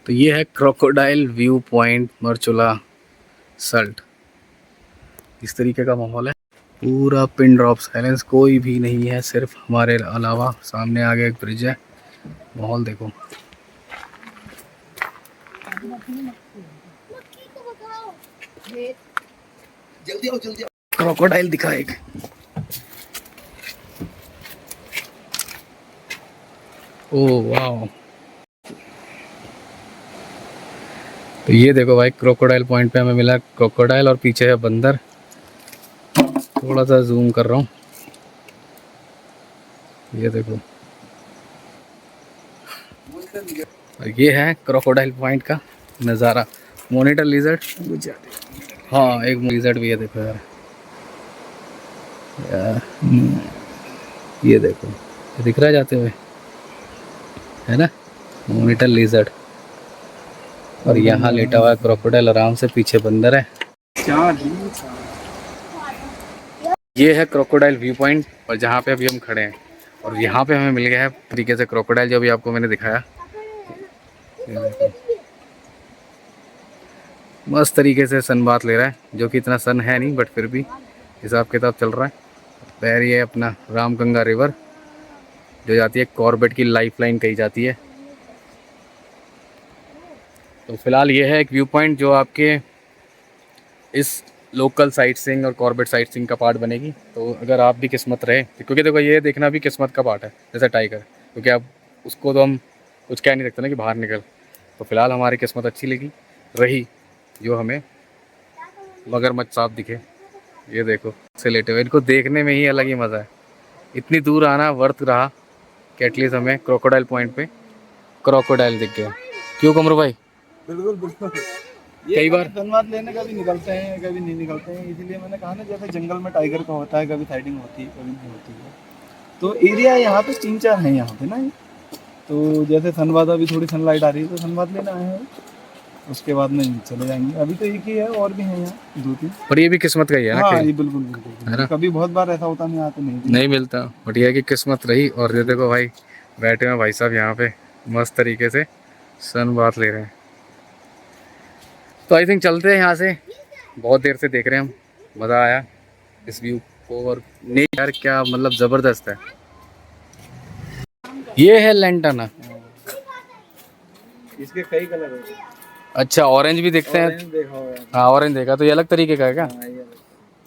तो ये है crocodile view point Marchula Salt. इस तरीके का माहौल है, पूरा पिन ड्रॉप साइलेंस, कोई भी नहीं है सिर्फ हमारे अलावा। सामने आगे एक ब्रिज है, माहौल देखो। जल्दी आओ जल्दी आओ। क्रोकोडाइल दिखा एक। ओह वाह, तो ये देखो भाई क्रोकोडाइल पॉइंट पे हमें मिला क्रोकोडाइल और पीछे है बंदर। थोड़ा सा जूम कर रहा हूँ, ये देखो। और ये है क्रोकोडाइल पॉइंट का नज़ारा। मॉनिटर लिजर्ड, हाँ एक लिजर्ड भी है, देखो यार, ये देखो दिख रहा है जाते हुए, है ना, मॉनिटर लिजर्ड। और यहाँ लेटा हुआ है क्रोकोडाइल आराम से, पीछे बंदर है। ये है क्रोकोडाइल व्यू पॉइंट, और जहाँ पे अभी हम खड़े हैं, और यहाँ पे हमें मिल गया है तरीके से क्रोकोडाइल, जो अभी आपको मैंने दिखाया। मस्त तरीके से सन बात ले रहा है, जो कि इतना सन है नहीं, बट फिर भी हिसाब किताब चल रहा है। पैर ये अपना रामगंगा रिवर, जो जाती है कॉर्बेट की लाइफ लाइन कही जाती है। तो फिलहाल ये है एक व्यू पॉइंट जो आपके इस लोकल साइट सीइंग और कॉर्बेट साइट सीइंग का पार्ट बनेगी। तो अगर आप भी किस्मत रहे, क्योंकि देखो ये देखना भी किस्मत का पार्ट है, जैसे टाइगर, क्योंकि अब उसको तो हम कुछ कह नहीं सकते ना कि बाहर निकल। तो फिलहाल हमारी किस्मत अच्छी लगी रही, जो हमें मगरमच्छ साफ दिखे। ये देखो से लेटे हुए, इनको देखने में ही अलग ही मज़ा है। इतनी दूर आना वर्थ रहा कि एटलीस्ट हमें क्रोकोडाइल पॉइंट पे क्रोकोडाइल दिख गया। क्यों कमरू भाई? बिल्कुल बिल्कुल। कई बार धन्यवाद लेने कभी निकलते हैं कभी नहीं निकलते हैं, इसीलिए मैंने कहा ना, जैसे जंगल में टाइगर का होता है, कभी साइडिंग होती है कभी नहीं होती है। तो एरिया यहाँ पे 3-4 हैं यहाँ पे ना। तो जैसे धनबाद अभी थोड़ी सनलाइट आ रही है तो धनबाद लेना है, उसके बाद में चले जाएंगे। अभी तो एक ही है, और भी है यहाँ 2-3। पर ये भी किस्मत का ही है ना। हाँ ये बिल्कुल बिल्कुल है ना? कभी बहुत बार ऐसा होता नहीं, आता नहीं मिलता, बट ये है कि किस्मत रही। और ये देखो भाई बैठे हैं भाई साहब यहाँ पे, मस्त तरीके से सन बात ले रहे हैं। तो आई थिंक चलते हैं यहाँ से, बहुत देर से देख रहे हैं हम, मज़ा आया इस व्यू को। और नहीं यार क्या मतलब ज़बरदस्त है। ये है लैंटाना, इसके कई कलर होते हैं। अच्छा ऑरेंज भी दिखते हैं। देखा होगा। हाँ ऑरेंज देखा, तो ये अलग तरीके का है क्या? हाँ, ये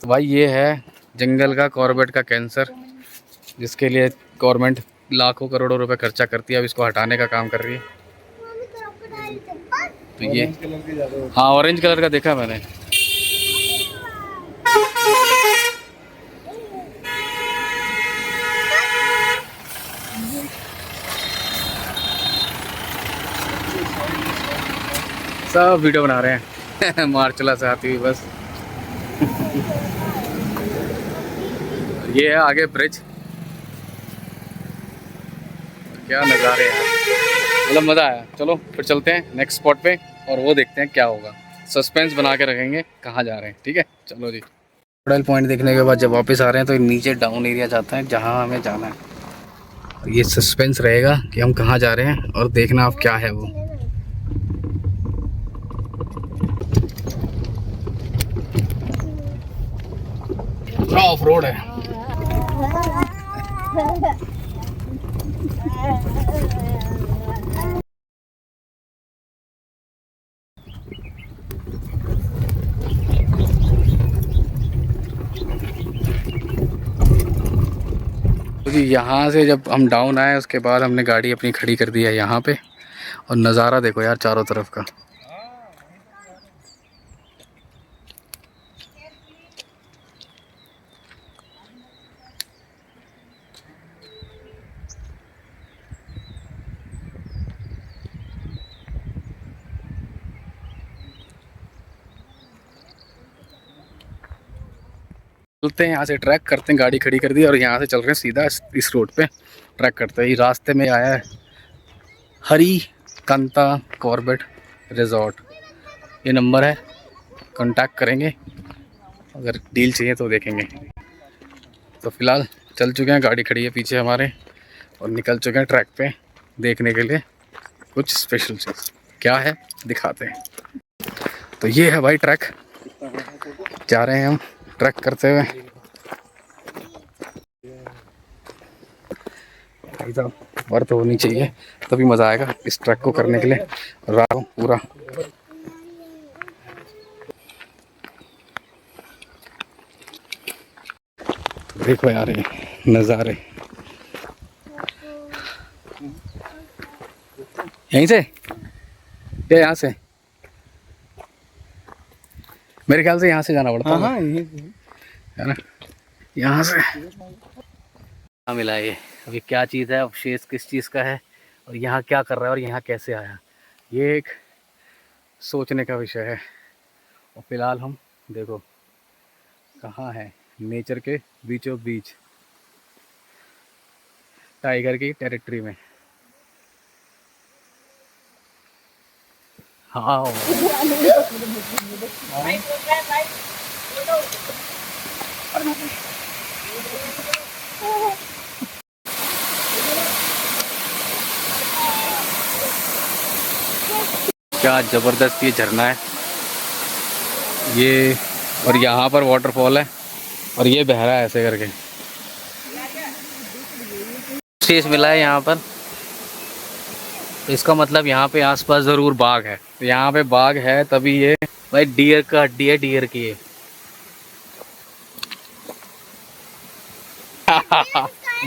तो भाई ये है जंगल का कॉर्बेट का कैंसर, जिसके लिए गवर्नमेंट लाखों करोड़ों रुपए खर्चा करती है, अब इसको हटाने का काम कर रही है। तो ये कलर के ज़्यादा होते हाँ ऑरेंज कलर का देखा मैंने। सब वीडियो बना रहे हैं मार्चला से आती हुई बस। ये है आगे ब्रिज, क्या नज़ारे हैं, मतलब मज़ा आया। चलो फिर चलते हैं नेक्स्ट स्पॉट पे, और वो देखते हैं क्या होगा। सस्पेंस बना के रखेंगे कहाँ जा रहे हैं, ठीक है चलो जी। क्रोकोडाइल पॉइंट देखने के बाद जब वापस आ रहे हैं तो नीचे डाउन एरिया जाता है जहाँ हमें जाना है। ये सस्पेंस रहेगा कि हम कहाँ जा रहे हैं, और देखना अब क्या है वो। पूरा ऑफ रोड है। तो जी यहाँ से जब हम डाउन आए उसके बाद हमने गाड़ी अपनी खड़ी कर दी है यहाँ पे, और नज़ारा देखो यार चारों तरफ का। चलते हैं यहाँ से, ट्रैक करते हैं, गाड़ी खड़ी कर दी और यहाँ से चल रहे हैं सीधा इस रोड पे ट्रैक करते हैं। रास्ते में आया है हरी कांता कॉर्बेट रिजॉर्ट, ये नंबर है, कांटेक्ट करेंगे अगर डील चाहिए तो देखेंगे। तो फिलहाल चल चुके हैं, गाड़ी खड़ी है पीछे हमारे, और निकल चुके हैं ट्रैक पे देखने के लिए कुछ स्पेशल चीज़ क्या है दिखाते हैं। तो ये है भाई ट्रैक, जा रहे हैं हम ट्रैक करते हुए। भाई साहब वर्थ होनी चाहिए, तभी मज़ा आएगा इस ट्रैक को करने के लिए। रात को पूरा तो देखो यार ये नज़ारे यहीं से या यहाँ से, मेरे ख्याल से यहाँ से जाना पड़ता है। हाँ है ना, यहाँ से क्या मिला ये, अभी क्या चीज़ है, अवशेष किस चीज़ का है और यहाँ क्या कर रहा है और यहाँ कैसे आया, ये एक सोचने का विषय है। और फिलहाल हम देखो कहाँ है, नेचर के बीचों बीच टाइगर की टेरिटरी में। हाँ क्या ज़बरदस्त ये झरना है ये, और यहाँ पर वाटरफॉल है और ये बह रहा है ऐसे करके। स्पेस मिला है यहाँ पर, इसका मतलब यहाँ पे आसपास ज़रूर बाघ है, तो यहाँ पे बाघ है तभी ये भाई डियर का हड्डी है, डियर की है।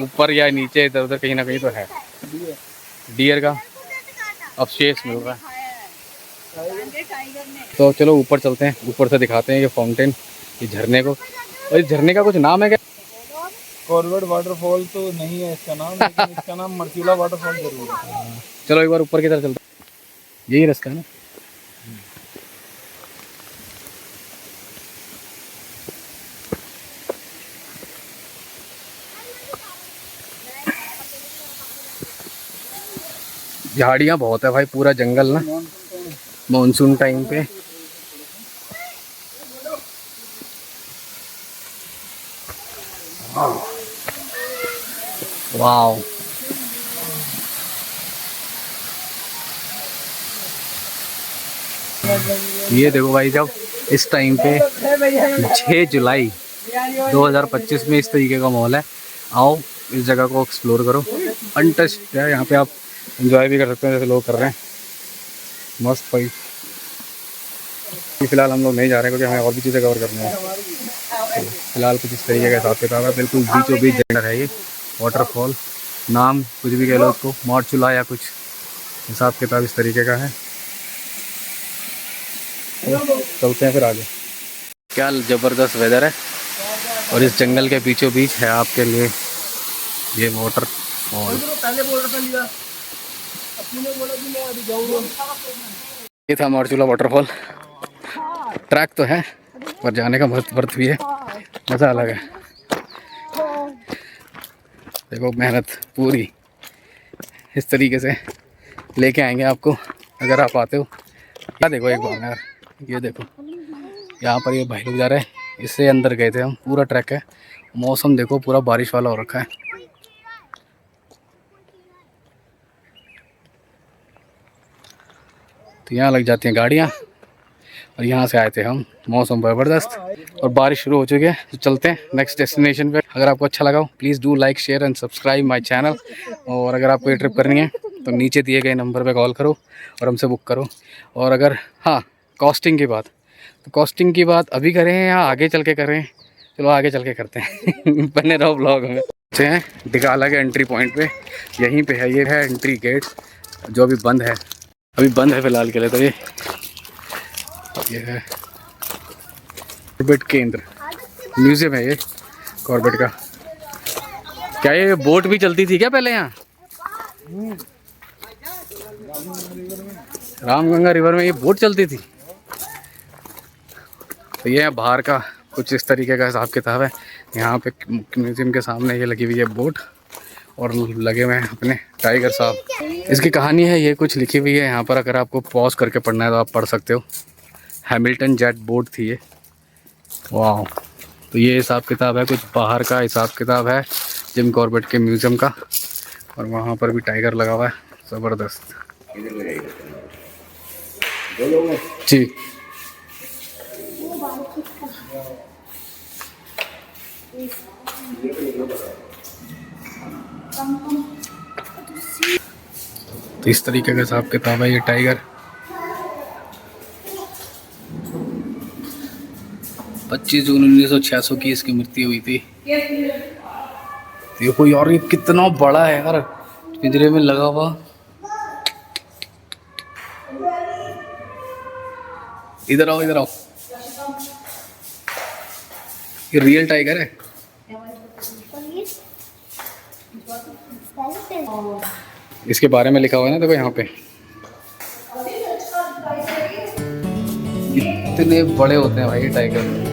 ऊपर या नीचे इधर उधर कहीं ना कहीं तो है, डियर का अवशेष मिल रहा है। तो चलो ऊपर चलते हैं, ऊपर से दिखाते हैं ये फाउंटेन, ये झरने को। और इस झरने का कुछ नाम है क्या? कॉर्बेट वाटरफॉल तो नहीं है इसका नाम, लेकिन इसका नाम मर्चूला वाटरफॉल जरूर है। चलो एक बार ऊपर की तरफ चलते हैं, यही रास्ता है ना। झाड़ियाँ बहुत है भाई, पूरा जंगल ना मॉनसून टाइम पे। वाओ ये देखो भाई, जब इस टाइम पे 6 जुलाई 2025 में इस तरीके का माहौल है। आओ इस जगह को एक्सप्लोर करो, अनटच्ड है, यहाँ पे आप एंजॉय भी कर सकते हैं जैसे लोग कर रहे हैं। मस्त भाई। फिलहाल हम लोग नहीं जा रहे हैं क्योंकि हमें और भी चीज़ें कवर करनी है। तो फिलहाल कुछ इस तरीके का हिसाब किताब है, बिल्कुल बीचों बीच जगह है ये वाटरफॉल, नाम कुछ भी कह लो उसको, मार्चुला या कुछ, हिसाब किताब इस तरीके का है। तो चलते हैं फिर आगे। क्या ज़बरदस्त वेदर है और इस जंगल के बीचों बीच है आपके लिए ये वाटरफॉल। ये था मार्चुला वाटरफॉल। ट्रैक तो है पर जाने का वर्थ भी है, मज़ा अलग है। देखो मेहनत पूरी इस तरीके से लेके आएंगे आपको अगर आप आते हो। क्या देखो एक बार यार, ये देखो यहाँ पर ये भाई लोग जा रहे हैं, इससे अंदर गए थे हम। पूरा ट्रैक है, मौसम देखो पूरा बारिश वाला हो रखा है। तो यहाँ लग जाती हैं गाड़ियाँ और यहाँ से आए थे हम। मौसम ज़बरदस्त और बारिश शुरू हो चुकी है, तो चलते हैं नेक्स्ट डेस्टिनेशन पे। अगर आपको अच्छा लगा हो please do like share and subscribe my channel. और अगर आपको ये ट्रिप करनी है तो नीचे दिए गए नंबर पे कॉल करो और हमसे बुक करो। और अगर हाँ कॉस्टिंग की बात, तो कॉस्टिंग की बात अभी करें या आगे चल के करें? चलो आगे चल के करते हैं। बने रहो ब्लॉग में। हैं डिगाला के एंट्री पॉइंट पे, यहीं पे है, ये है एंट्री गेट जो अभी बंद है, अभी बंद है फिलहाल के लिए। तो ये है कॉर्बेट केंद्र, म्यूजियम है ये कॉर्बेट का। क्या ये बोट भी चलती थी क्या पहले यहाँ? रामगंगा रिवर में ये बोट चलती थी। तो ये है बाहर का कुछ इस तरीके का हिसाब किताब है। यहाँ पे म्यूजियम के सामने ये लगी हुई है बोट और लगे हुए हैं अपने टाइगर साहब। इसकी कहानी है ये कुछ लिखी हुई है यहाँ पर, अगर आपको पॉज करके पढ़ना है तो आप पढ़ सकते हो। हैमिल्टन जेट बोट थी ये। वाह, तो ये हिसाब किताब है, कुछ बाहर का हिसाब किताब है जिम कॉर्बेट के म्यूज़ियम का। और वहाँ पर भी टाइगर लगा हुआ है, ज़बरदस्त जी। तो इस तरीके का हिसाब किताब है ये टाइगर। 25 जून 1986 की इसकी मृत्यु हुई थी। देखो यार ये कितना बड़ा है यार, पिंजरे में लगा हुआ। इधर आओ, इधर आओ। ये रियल टाइगर है। इसके बारे में लिखा हुआ है ना, देखो यहाँ पे कितने बड़े होते हैं भाई ये टाइगर।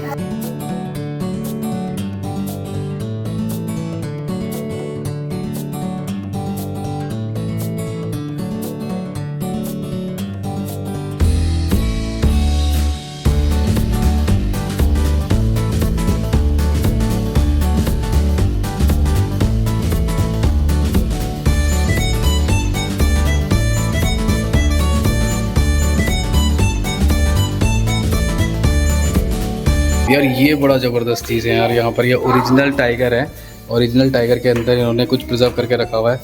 यार ये बड़ा ज़बरदस्त चीज़ है यार, यहाँ पर ये ओरिजिनल टाइगर है। ओरिजिनल टाइगर के अंदर इन्होंने कुछ प्रिजर्व करके रखा हुआ है।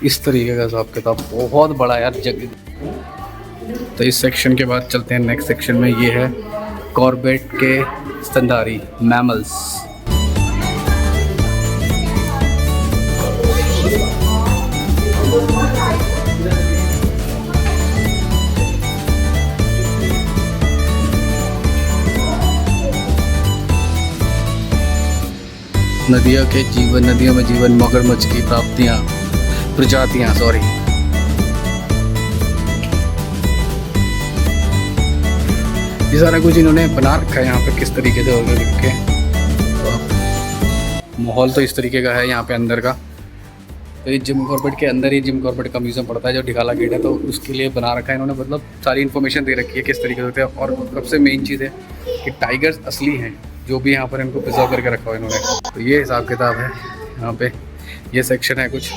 इस तरीके का हिसाब किताब बहुत बड़ा है यार जगह। तो इस सेक्शन के बाद चलते हैं नेक्स्ट सेक्शन में, ये है कॉर्बेट के स्तनधारी मैमल्स। नदियों के जीवन, नदियों में जीवन, मगरमच्छ की प्रजातियां सॉरी। ये सारा कुछ इन्होंने बना रखा है यहाँ पे किस तरीके से होगा लिख के। माहौल तो इस तरीके का है यहाँ पे अंदर का। तो ये जिम कॉर्बेट के अंदर ही जिम कॉर्बेट का म्यूजियम पड़ता है जो ढिकाला गेट है, तो उसके लिए बना रखा है इन्होंने। मतलब सारी इन्फॉर्मेशन दे रखी है किस तरीके से होते हैं। और सबसे मेन चीज़ है कि टाइगर्स असली हैं, जो भी यहाँ पर इनको प्रिजर्व करके रखा हुआ है इन्होंने। तो ये हिसाब किताब है यहाँ पे, ये सेक्शन है कुछ।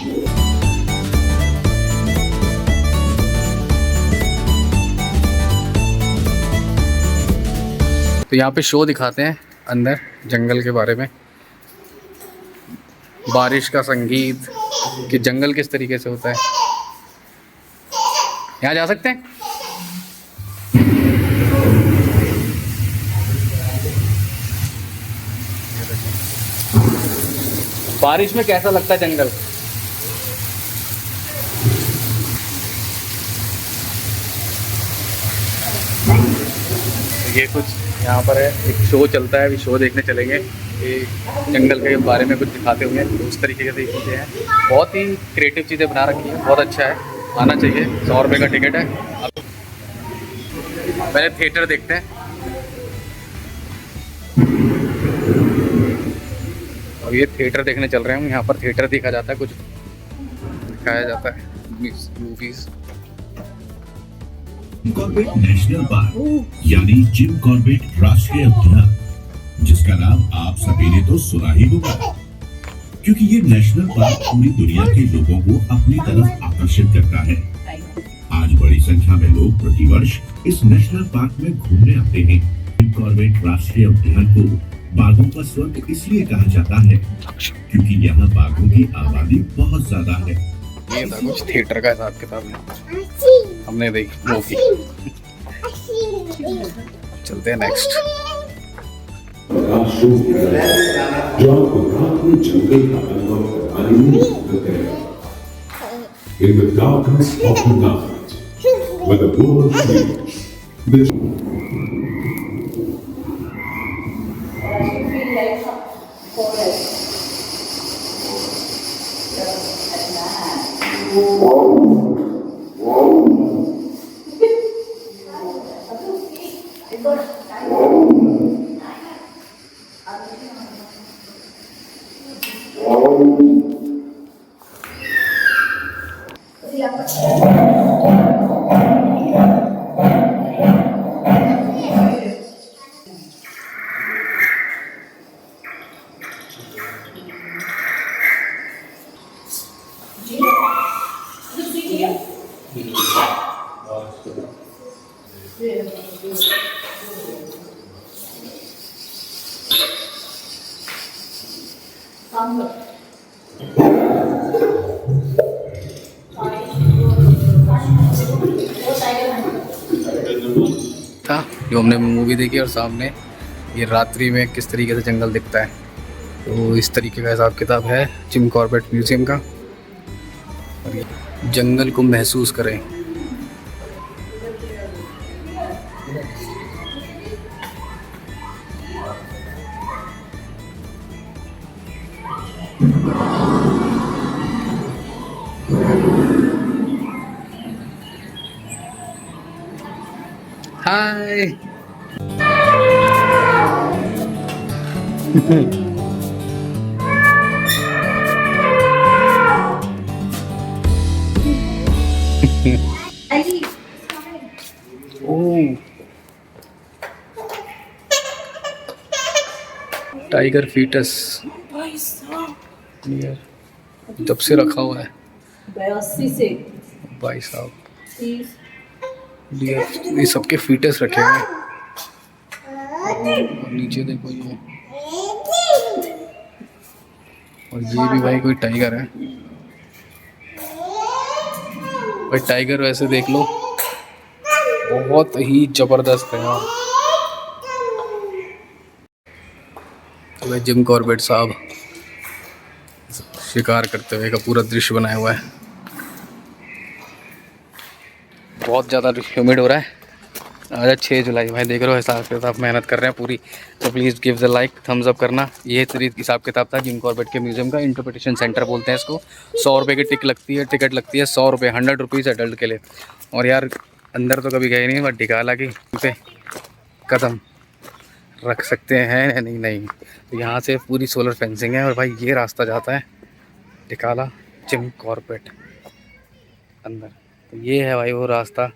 तो यहाँ पे शो दिखाते हैं अंदर जंगल के बारे में, बारिश का संगीत, कि जंगल किस तरीके से होता है। यहाँ जा सकते हैं। बारिश में कैसा लगता है जंगल। ये कुछ यहाँ पर है, एक शो चलता है, अभी शो देखने चलेंगे। ये जंगल के बारे में कुछ दिखाते होंगे, तो उस तरीके से चीज़ें हैं। बहुत ही क्रिएटिव चीज़ें बना रखी है, बहुत अच्छा है, आना चाहिए। 100 रुपये का टिकट है। पहले थिएटर देखते हैं। और ये थिएटर देखने चल रहे हैं हम। यहाँ पर थिएटर देखा जाता है, कुछ दिखाया जाता है, मूवीज। कॉर्बेट नेशनल पार्क यानी जिम कॉर्बेट राष्ट्रीय उद्यान, जिसका नाम आप सभी ने तो सुना ही होगा, क्योंकि ये नेशनल पार्क पूरी दुनिया के लोगों को अपनी तरफ आकर्षित करता है। आज बड़ी संख्या में लोग प्रतिवर्ष इस नेशनल पार्क में घूमने आते हैं। जिम कॉर्बेट राष्ट्रीय उद्यान को बाघों का स्वर्ग इसलिए कहा जाता है क्योंकि यहाँ बाघों की आबादी बहुत ज्यादा है। ये था कुछ थिएटर का हिसाब किताब है, हमने देखी मूवी। चलते हैं नेक्स्ट। जो आपको रात में जंगल का अनुभव करवाने में मदद करेगा। In the darkness of the night, where the world sleeps, था जो हमने मूवी देखी और सामने ये रात्रि में किस तरीके से जंगल दिखता है, तो इस तरीके का हिसाब किताब है जिम कॉर्बेट म्यूज़ियम का। और ये जंगल को महसूस करें। हाय ओह टाइगर फीटस जब से रखा हुआ है 82 से भाई साहब। 30 ये सबके फीटस रखे हुए हैं। और नीचे देखो ये, और ये भी भाई कोई टाइगर है भाई। टाइगर वैसे देख लो बहुत ही जबरदस्त है यार। तो भाई जिम कॉर्बेट साहब शिकार करते हुए का पूरा दृश्य बनाया हुआ है। बहुत ज़्यादा ह्यूमिड हो रहा है। आज 6 जुलाई भाई देख रहे हो हिसाब किताब मेहनत कर रहे हैं पूरी। तो please give the like thumbs up करना। ये हिसाब किताब था जिम कॉर्बेट के म्यूज़ियम का। इंटरप्रिटेशन सेंटर बोलते हैं इसको। 100 रुपये की टिकट लगती है 100 रुपये, 100 रुपीज़ एडल्ट के लिए। और यार अंदर तो कभी गए नहीं, बट ढिकाला की पे कदम रख सकते हैं या नहीं। तो यहाँ से पूरी सोलर फेंसिंग है और भाई ये रास्ता जाता है ढिकाला जिम कॉर्बेट अंदर। तो ये है भाई वो रास्ता,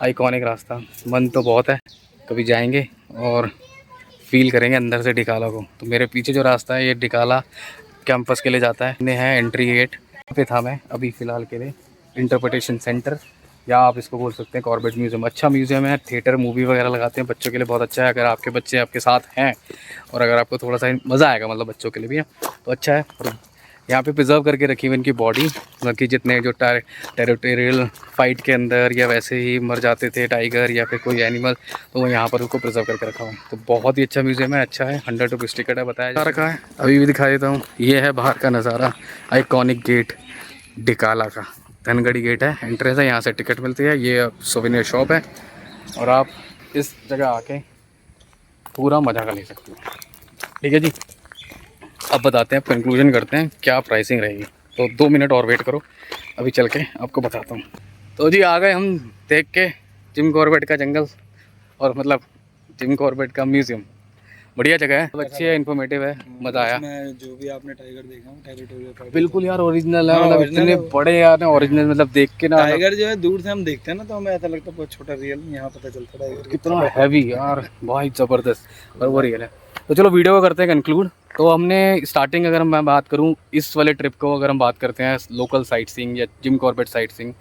आइकॉनिक रास्ता। मन तो बहुत है, कभी जाएंगे और फील करेंगे अंदर से ढिकाला को। तो मेरे पीछे जो रास्ता है ये ढिकाला कैंपस के लिए जाता है। ये है एंट्री गेट पे था मैं अभी फ़िलहाल के लिए। इंटरप्रिटेशन सेंटर या आप इसको बोल सकते हैं कॉर्बेट म्यूज़ियम। अच्छा म्यूज़ियम है, थिएटर मूवी वगैरह लगाते हैं बच्चों के लिए, बहुत अच्छा है। अगर आपके बच्चे आपके साथ हैं और अगर आपको थोड़ा सा मज़ा आएगा, मतलब बच्चों के लिए भी है तो अच्छा है। और यहाँ पे प्रिजर्व करके रखी हुई इनकी बॉडी, मतलब कि जितने जो टेरिटोरियल फाइट के अंदर या वैसे ही मर जाते थे टाइगर या फिर कोई एनिमल, तो वो यहाँ पर उसको प्रिजर्व करके रखा हुआ है। तो बहुत ही अच्छा म्यूज़ियम है, अच्छा है। 100 रुपीज़ टिकट है बताया जा रखा है। अभी भी दिखा देता हूँ, ये है बाहर का नज़ारा, आइकॉनिक गेट ढिकाला का। धनगढ़ी गेट है, एंट्रेंस है, यहाँ से टिकट मिलती है। ये सोवेनियर शॉप है और आप इस जगह आके पूरा मज़ा कर ले सकते हो। ठीक है जी, अब बताते हैं, कंक्लूजन करते हैं क्या प्राइसिंग रहेगी। तो 2 मिनट और वेट करो, अभी चल के आपको बताता हूँ। तो जी आ गए हम देख के जिम कॉर्बेट का जंगल, और मतलब जिम कॉर्बेट का म्यूज़ियम। बढ़िया जगह है, अच्छी है, इन्फॉर्मेटिव है, मज़ा आया। जो भी आपने टाइगर देखा वो टेरिटोरियल बिल्कुल यार ओरिजिनल है, मतलब original इतने है। बड़े यार ओरिजिनल, मतलब देख के ना टाइगर जो है दूर से हम देखते हैं ना तो हमें ऐसा लगता है बहुत छोटा, रियल में यहाँ पता चलता है टाइगर कितना हैवी यार, बहुत ज़बरदस्त और वो रियल है। तो चलो वीडियो को करते हैं कंक्लूड। तो हमने स्टार्टिंग अगर मैं बात करूं इस वाले ट्रिप को, अगर हम बात करते हैं लोकल साइट सीइंग या जिम कॉर्बेट साइट सीइंग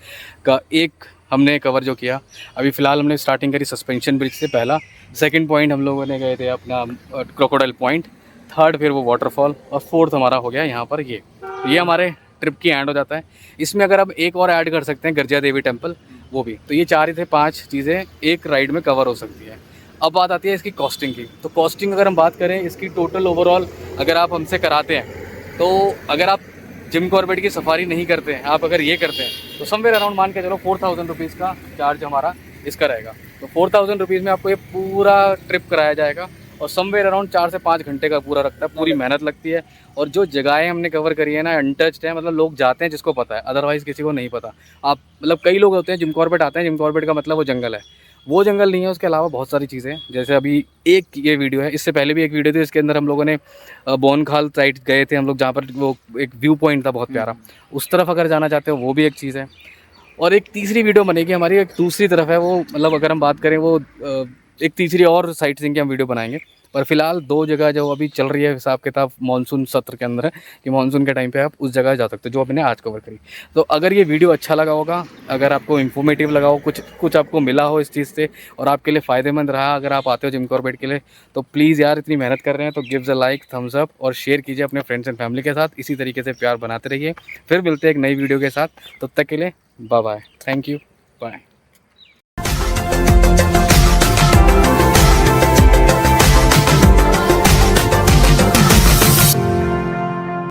का, एक हमने कवर जो किया अभी फ़िलहाल हमने स्टार्टिंग करी सस्पेंशन ब्रिज से पहला। सेकंड पॉइंट हम लोगों ने गए थे अपना क्रोकोडाइल पॉइंट, थर्ड फिर वो वाटरफॉल, और फोर्थ हमारा हो गया यहाँ पर ये हमारे ट्रिप की एंड हो जाता है। इसमें अगर अब एक और ऐड कर सकते हैं गर्जिया देवी टेम्पल, वो भी। तो ये 4 ही थे, 5 चीज़ें एक राइड में कवर हो सकती है। अब बात आती है इसकी कॉस्टिंग की। तो कॉस्टिंग अगर हम बात करें इसकी टोटल ओवरऑल अगर आप हमसे कराते हैं, तो अगर आप जिम कॉर्बेट की सफारी नहीं करते हैं, आप अगर ये करते हैं तो समवेयर अराउंड मान के चलो 4000 रुपीज़ का चार्ज हमारा इसका रहेगा। तो 4000 रुपीज़ में आपको ये पूरा ट्रिप कराया जाएगा और समवेयर अराउंड 4 से 5 घंटे का पूरा रखता है। पूरी मेहनत लगती है और जो जगहें हमने कवर करी है ना अनटच्ड है, मतलब लोग जाते हैं जिसको पता है, अदरवाइज़ किसी को नहीं पता। आप मतलब कई लोग होते हैं जिम कॉर्बेट आते हैं, जिम कॉर्बेट का मतलब वो जंगल है, वो जंगल नहीं है। उसके अलावा बहुत सारी चीज़ें, जैसे अभी एक ये वीडियो है, इससे पहले भी एक वीडियो थी, इसके अंदर हम लोगों ने बोनखाल साइड गए थे हम लोग, जहाँ पर वो एक व्यू पॉइंट था बहुत प्यारा, उस तरफ अगर जाना चाहते हो वो भी एक चीज़ है। और एक तीसरी वीडियो बनेगी हमारी, एक दूसरी तरफ है वो, मतलब अगर हम बात करें वो एक तीसरी और साइट सीइंग की हम वीडियो बनाएंगे। पर फिलहाल 2 जगह जो अभी चल रही है हिसाब किताब मानसून सत्र के अंदर है कि मानसून के टाइम पे आप उस जगह जा सकते हो जो हमने आज कवर करी। तो अगर ये वीडियो अच्छा लगा होगा, अगर आपको इन्फॉर्मेटिव लगा हो, कुछ आपको मिला हो इस चीज़ से और आपके लिए फ़ायदेमंद रहा, अगर आप आते हो जिम कॉर्बेट के लिए, तो प्लीज़ यार इतनी मेहनत कर रहे हैं तो gives a like, thumbs up और शेयर कीजिए अपने फ्रेंड्स एंड फैमिली के साथ। इसी तरीके से प्यार बनाते रहिए। फिर मिलते हैं एक नई वीडियो के साथ, तब तक के लिए bye bye, thank you, bye.